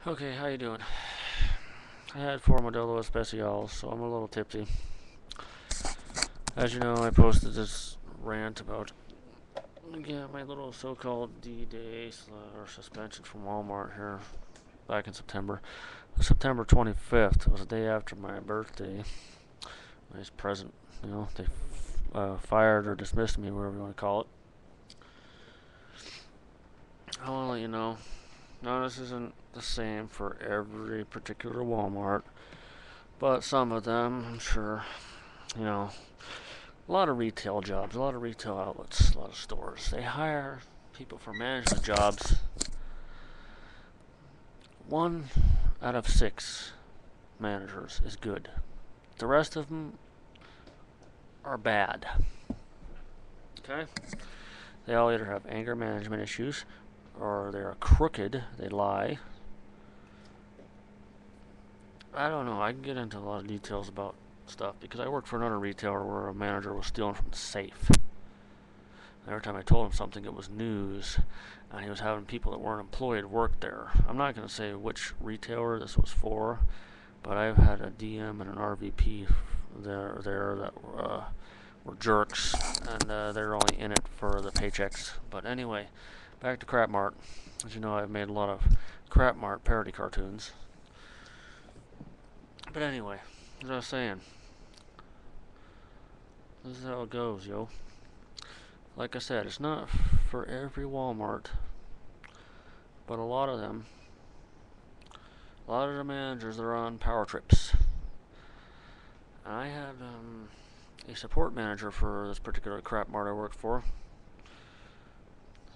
Okay, how you doing? I had 4 Modelo Especials, so I'm a little tipsy. As you know, I posted this rant about my little so-called D-Day or suspension from Walmart here back in September. September 25th was the day after my birthday. Nice present, They fired or dismissed me, whatever you want to call it. I want to let you know. Now, this isn't the same for every particular Walmart, but some of them, I'm sure, you know, a lot of retail jobs, a lot of retail outlets, a lot of stores. They hire people for management jobs. 1 out of 6 managers is good. The rest of them are bad. Okay? They all either have anger management issues, or they're crooked, they lie. I don't know, I can get into a lot of details about stuff because I worked for another retailer where a manager was stealing from the safe. Every time I told him something, it was news, and he was having people that weren't employed work there. I'm not going to say which retailer this was for, but I've had a DM and an RVP there that were jerks, and they're only in it for the paychecks. But anyway, back to Crap Mart. As you know, I've made a lot of Crap Mart parody cartoons. But anyway, as I was saying, this is how it goes, yo. Like I said, it's not for every Walmart, but a lot of them, a lot of the managers are on power trips. I had a support manager for this particular Crap Mart I worked for.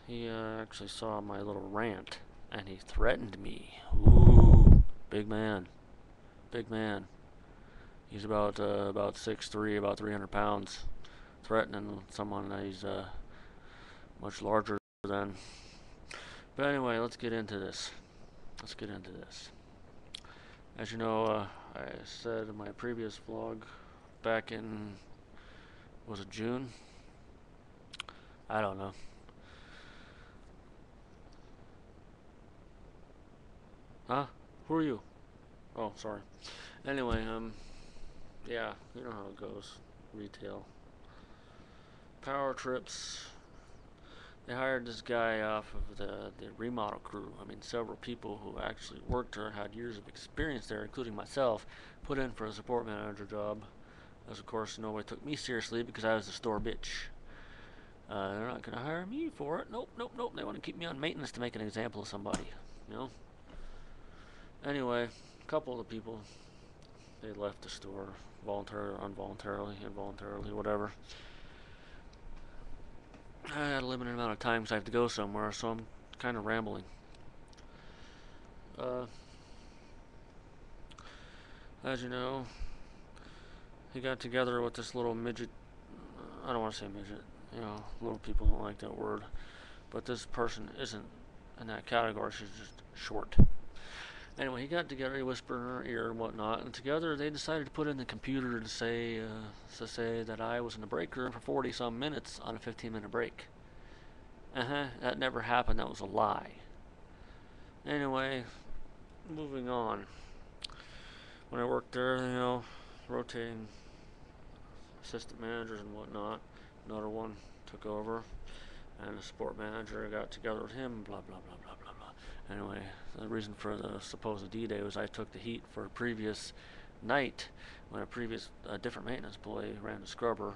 He actually saw my little rant, and he threatened me. Ooh, big man, big man. He's about 6'3", about 300 pounds. Threatening someone that he's much larger than. But anyway, let's get into this. As you know, I said in my previous vlog back in, was it June? I don't know. Huh? Who are you? Oh, sorry. Anyway, yeah, you know how it goes. Retail. Power trips. They hired this guy off of the remodel crew. I mean, several people who actually worked there and had years of experience there, including myself, put in for a support manager job. As of course, nobody took me seriously because I was the store bitch. They're not going to hire me for it. Nope. They want to keep me on maintenance to make an example of somebody, Anyway, a couple of the people, they left the store voluntarily, involuntarily, whatever. I had a limited amount of time because I have to go somewhere, so I'm kind of rambling. As you know, he got together with this little midget. I don't want to say midget. Little people don't like that word. But this person isn't in that category. She's just short. Anyway, he got together, he whispered in her ear and whatnot, and together they decided to put in the computer to say that I was in the break room for 40-some minutes on a 15-minute break. That never happened. That was a lie. Anyway, moving on. When I worked there, rotating assistant managers and whatnot, another one took over, and the support manager got together with him, blah, blah, blah, blah, blah, blah. Anyway, the reason for the supposed D-Day was I took the heat for a previous night when a different maintenance employee ran the scrubber.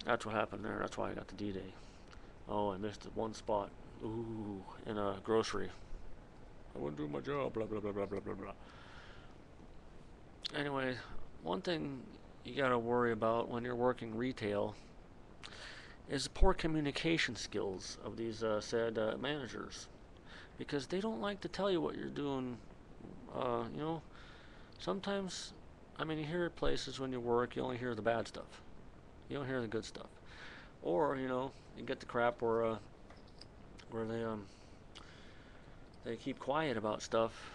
That's what happened there. That's why I got the D-Day. Oh, I missed one spot. Ooh, in a grocery. I wouldn't do my job, blah, blah, blah, blah, blah, blah, blah. Anyway, one thing you gotta worry about when you're working retail is the poor communication skills of these said managers. Because they don't like to tell you what you're doing. Sometimes, you hear places when you work, you only hear the bad stuff. You don't hear the good stuff. Or, you get the crap where they keep quiet about stuff.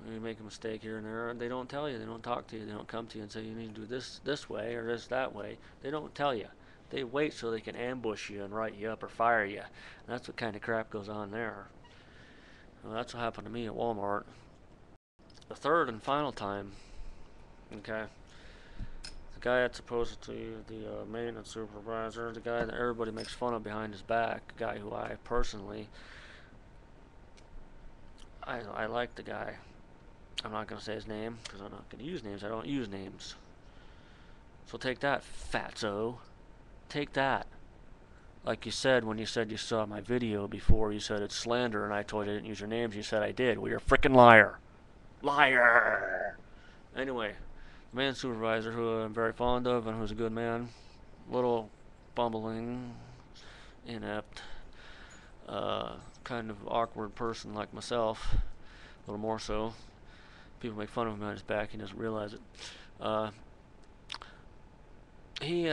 You make a mistake here and there, and they don't tell you, they don't talk to you, they don't come to you and say you need to do this way or this that way. They don't tell you. They wait so they can ambush you and write you up or fire you. And that's what kind of crap goes on there. Well, that's what happened to me at Walmart. The third and final time, okay, the guy that's supposed to be the maintenance supervisor, the guy that everybody makes fun of behind his back, the guy who I personally, I like the guy. I'm not going to say his name because I'm not going to use names. I don't use names. So take that, fatso. Take that. Like you said when you said you saw my video before, you said it's slander, and I told you I didn't use your names. You said I did. Well, you're a freaking liar. Liar! Anyway, the man supervisor, who I'm very fond of and who's a good man, little bumbling, inept, kind of awkward person like myself, a little more so. People make fun of him behind his back. He doesn't realize it. He,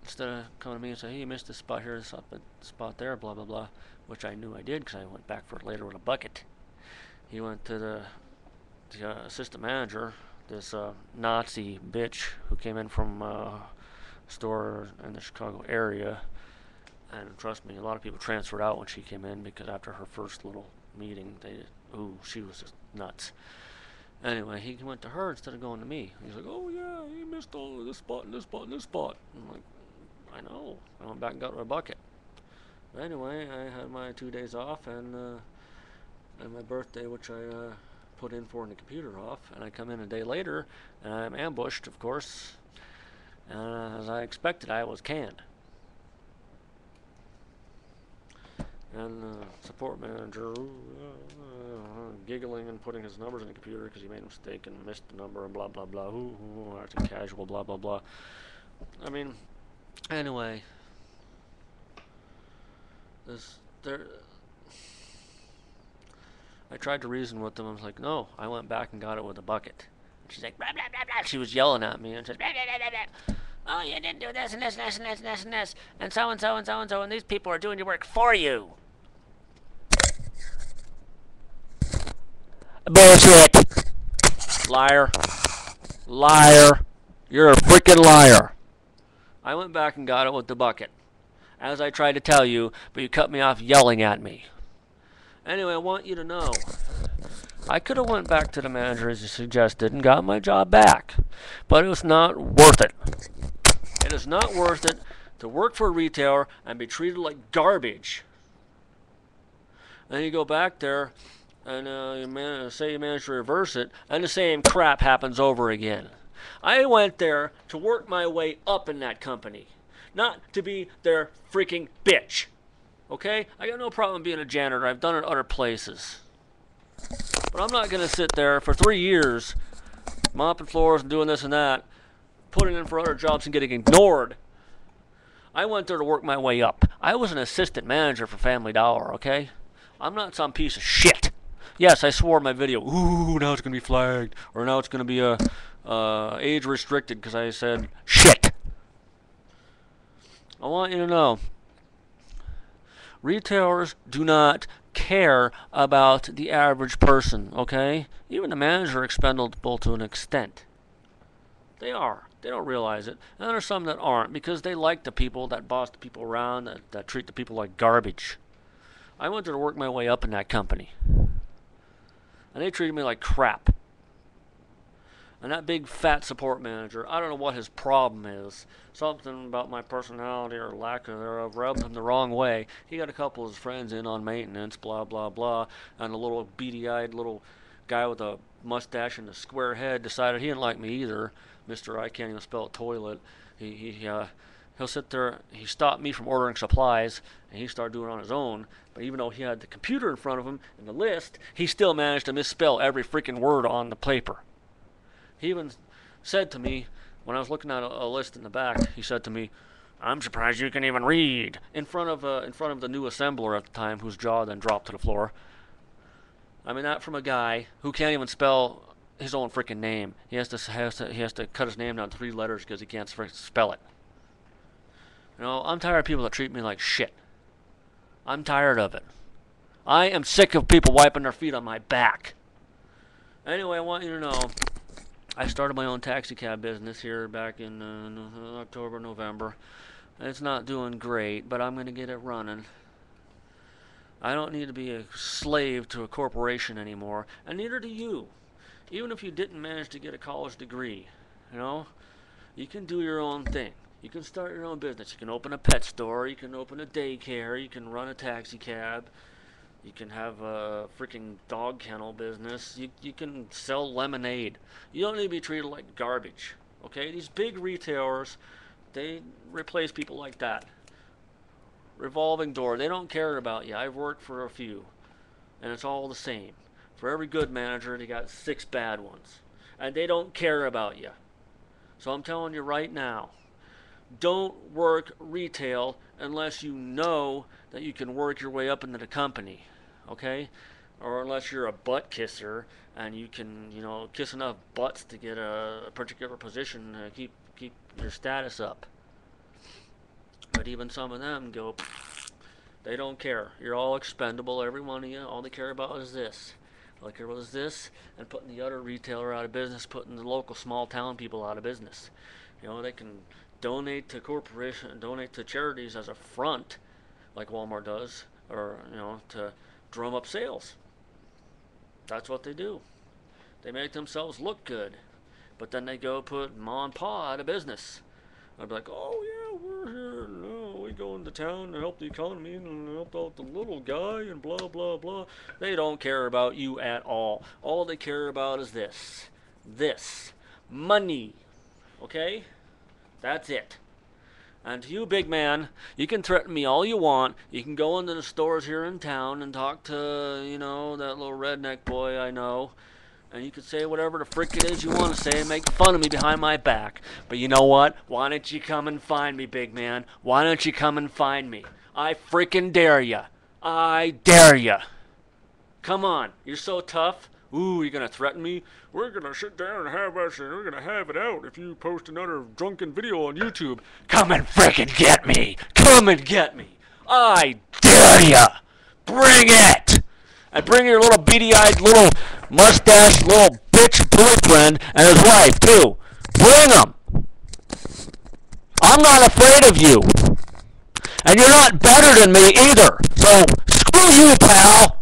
instead of coming to me and saying, hey, you missed this spot here, this spot there, blah, blah, blah, which I knew I did because I went back for it later with a bucket. He went to the assistant manager, this Nazi bitch who came in from a store in the Chicago area. And trust me, a lot of people transferred out when she came in because after her first little meeting, she was just nuts. Anyway, he went to her instead of going to me. He's like, oh yeah, he missed all of this spot and this spot and this spot. I'm like, I know. I went back and got my bucket. But anyway, I had my 2 days off and my birthday, which I put in for in the computer off. And I come in a day later and I'm ambushed, of course. And as I expected, I was canned. And support manager giggling and putting his numbers in the computer because he made a mistake and missed the number and blah blah blah. Acting casual, blah blah blah. I mean, anyway, I tried to reason with them. I was like, no, I went back and got it with a bucket. And she's like, blah blah blah blah. She was yelling at me and says, blah blah blah blah blah. Oh, you didn't do this and this and this and this and this and this, and so and so and so and so, and these people are doing your work for you. Bullshit. Liar. Liar. You're a freaking liar. I went back and got it with the bucket, as I tried to tell you, but you cut me off yelling at me. Anyway, I want you to know, I could have went back to the manager as you suggested and got my job back, but it was not worth it. It is not worth it to work for a retailer and be treated like garbage. And you go back there and say you manage to reverse it, and the same crap happens over again. I went there to work my way up in that company, not to be their freaking bitch. Okay? I got no problem being a janitor. I've done it other places. But I'm not going to sit there for 3 years mopping floors and doing this and that, putting in for other jobs and getting ignored. I went there to work my way up. I was an assistant manager for Family Dollar, okay? I'm not some piece of shit. Yes, I swore in my video, ooh, now it's going to be flagged. Or now it's going to be age restricted because I said shit. I want you to know, retailers do not care about the average person, okay? Even the manager are expendable to an extent. They are. They don't realize it. And there are some that aren't because they like the people that boss the people around, that treat the people like garbage. I went there to work my way up in that company. And they treated me like crap. And that big fat support manager, I don't know what his problem is. Something about my personality or lack of thereof rubbed him the wrong way. He got a couple of his friends in on maintenance, blah, blah, blah. And a little beady-eyed little guy with a mustache and a square head decided he didn't like me either. Mr. I can't even spell toilet. He'll sit there. He stopped me from ordering supplies, and he started doing it on his own. But even though he had the computer in front of him and the list, he still managed to misspell every freaking word on the paper. He even said to me, when I was looking at a list in the back, he said to me, I'm surprised you can even read, in front of the new assembler at the time, whose jaw then dropped to the floor. I mean, that from a guy who can't even spell his own freaking name. He has to cut his name down to 3 letters because he can't spell it. You know, I'm tired of people that treat me like shit. I'm tired of it. I am sick of people wiping their feet on my back. Anyway, I want you to know, I started my own taxi cab business here back in October, November. It's not doing great, but I'm going to get it running. I don't need to be a slave to a corporation anymore, and neither do you. Even if you didn't manage to get a college degree, you know, you can do your own thing. You can start your own business. You can open a pet store, you can open a daycare, you can run a taxi cab, you can have a freaking dog kennel business, you can sell lemonade. You don't need to be treated like garbage, okay? These big retailers, they replace people like that. Revolving door, they don't care about you. I've worked for a few, and it's all the same. For every good manager, they got 6 bad ones, and they don't care about you. So I'm telling you right now, don't work retail unless you know that you can work your way up into the company, okay? Or unless you're a butt kisser and you can, you know, kiss enough butts to get a particular position to keep your status up. But even some of them go, they don't care. You're all expendable, every one of you. All they care about is this. All they care about is this, and putting the other retailer out of business, putting the local small town people out of business. You know, they can donate to corporation, donate to charities as a front, like Walmart does, or, you know, to drum up sales. That's what they do. They make themselves look good, but then they go put Ma and Pa out of business. I'd be like, oh yeah, we're here, no, we go into town to help the economy and help out the little guy and blah, blah, blah. They don't care about you at all. All they care about is this, money, okay? That's it. And to you, big man, you can threaten me all you want. You can go into the stores here in town and talk to, you know, that little redneck boy I know. And you can say whatever the frick it is you want to say and make fun of me behind my back. But you know what? Why don't you come and find me, big man? Why don't you come and find me? I freaking dare ya. I dare ya. Come on. You're so tough. Ooh, you're going to threaten me? We're going to sit down and have us, and we're going to have it out if you post another drunken video on YouTube. Come and freaking get me. Come and get me. I dare ya. Bring it. And bring your little beady-eyed, little mustache, little bitch boyfriend and his wife, too. Bring them. I'm not afraid of you. And you're not better than me either. So, screw you, pal.